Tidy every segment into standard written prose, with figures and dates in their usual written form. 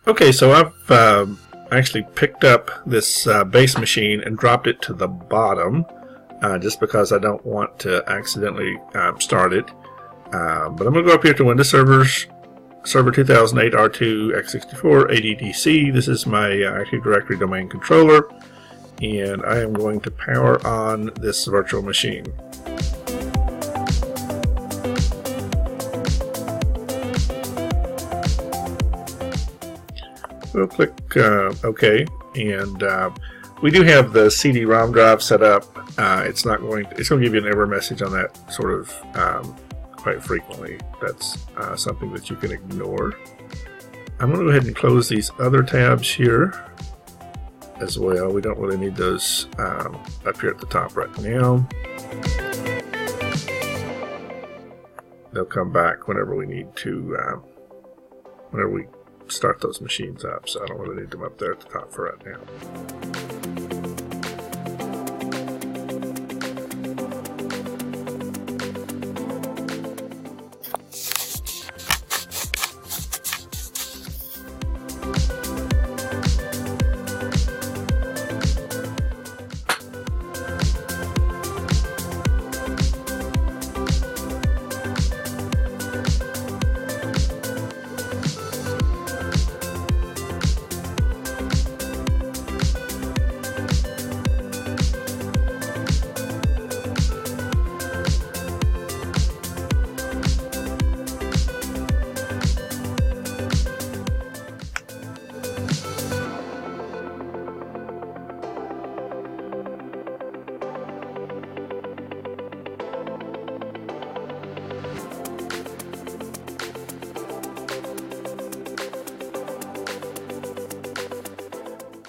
Okay, so I've actually picked up this base machine and dropped it to the bottom just because I don't want to accidentally start it. But I'm going to go up here to Windows Servers, Server 2008 R2 x64 ADDC. This is my Active Directory domain controller, and I am going to power on this virtual machine. We'll click OK, and we do have the CD-ROM drive set up. It's going to give you an error message on that sort of quite frequently. That's something that you can ignore. I'm going to go ahead and close these other tabs here as well. We don't really need those up here at the top right now. They'll come back whenever we need to, whenever we start those machines up, so I don't really need them up there at the top for right now.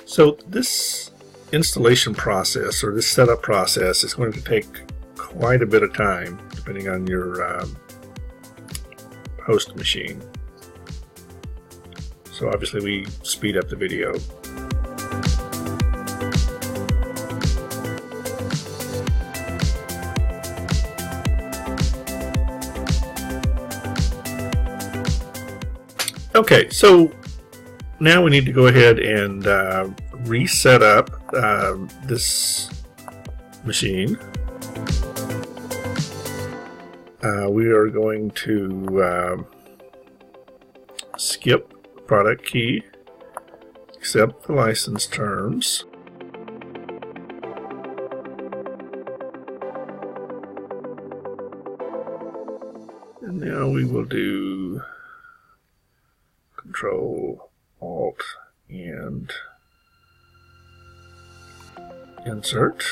So this installation process, or this setup process, is going to take quite a bit of time depending on your host machine. So obviously we speed up the video. Okay, so now we need to go ahead and reset up this machine. We are going to skip product key, accept the license terms. And now we will do Control Alt and insert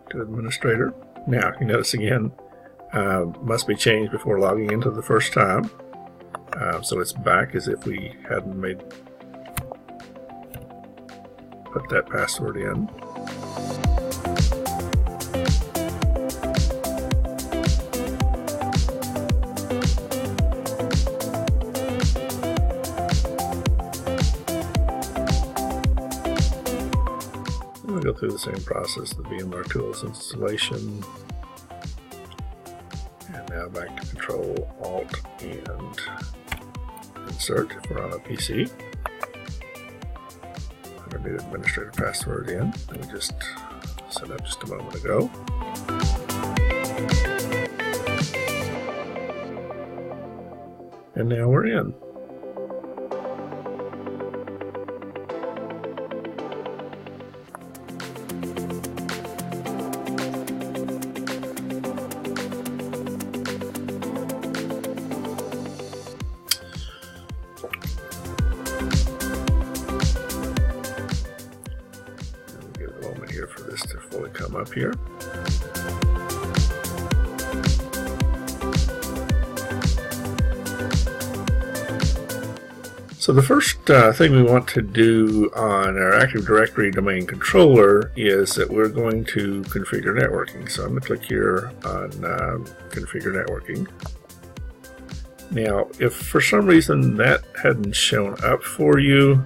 to administrator. Now you notice again must be changed before logging into the first time, so it's back as if we hadn't put that password in. We'll go through the same process, the VMware Tools installation, and now back to Control Alt and insert if we're on a PC. Put our new administrator password in that we just set up just a moment ago. And now we're in. Here for this to fully come up here. So the first thing we want to do on our Active Directory domain controller is that we're going to configure networking. So I'm going to click here on configure networking. Now, if for some reason that hadn't shown up for you,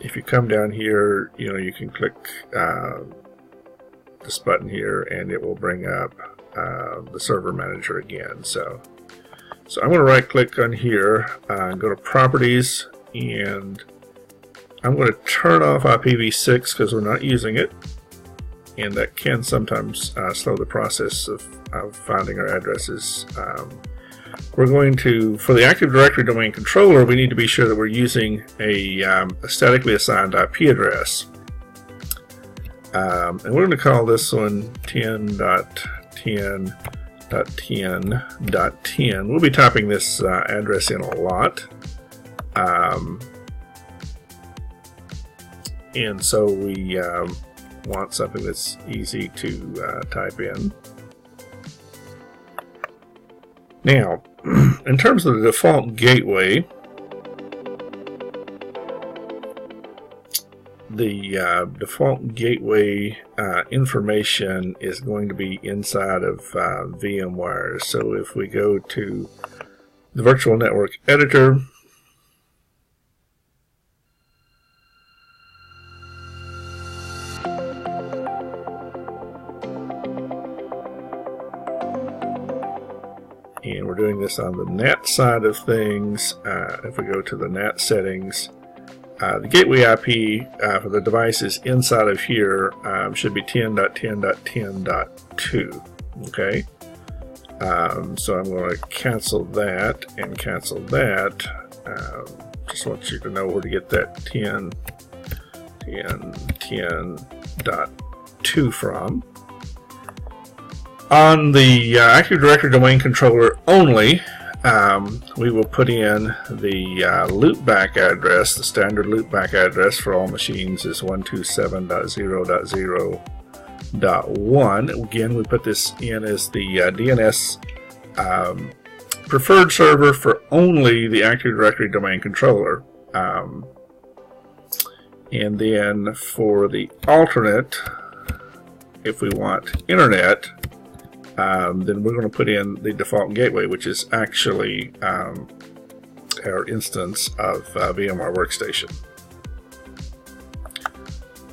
if you come down here, you can click this button here and it will bring up the server manager again. So So I'm going to right click on here, go to Properties, and I'm going to turn off IPv6 because we're not using it, and that can sometimes slow the process of finding our addresses. We're going to, for the Active Directory domain controller, we need to be sure that we're using a statically assigned IP address. And we're going to call this one 10.10.10.10. We'll be typing this address in a lot. And so we want something that's easy to type in. Now, in terms of the default gateway, the default gateway information is going to be inside of VMware. So if we go to the Virtual Network Editor, and we're doing this on the NAT side of things. If we go to the NAT settings, the gateway IP for the devices inside of here should be 10.10.10.2. Okay, so I'm going to cancel that and cancel that. Just want you to know where to get that 10.10.10.2 from. On the Active Directory domain controller only, we will put in the loopback address. The standard loopback address for all machines is 127.0.0.1. Again, we put this in as the DNS preferred server for only the Active Directory domain controller. And then for the alternate, if we want internet, then we're going to put in the default gateway, which is actually our instance of VMware Workstation.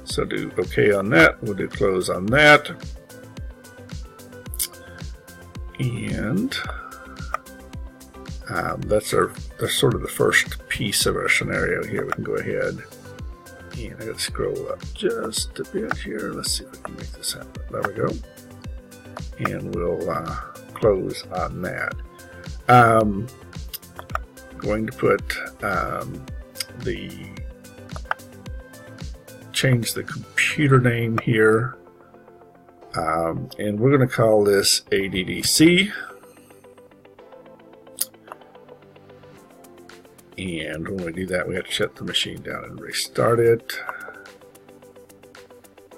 So do OK on that. We'll do close on that. And that's sort of the first piece of our scenario here. We can go ahead and I got to scroll up just a bit here. Let's see if we can make this happen. There we go. And we'll close on that. Going to put change the computer name here, and we're going to call this ADDC. And when we do that, we have to shut the machine down and restart it.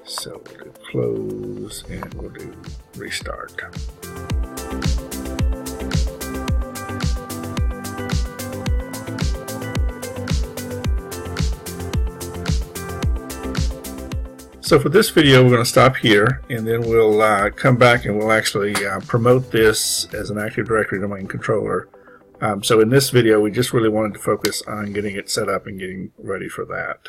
So we'll do close and we'll do restart. So for this video, we're going to stop here, and then we'll come back and we'll actually promote this as an Active Directory domain controller. So in this video, we just really wanted to focus on getting it set up and getting ready for that.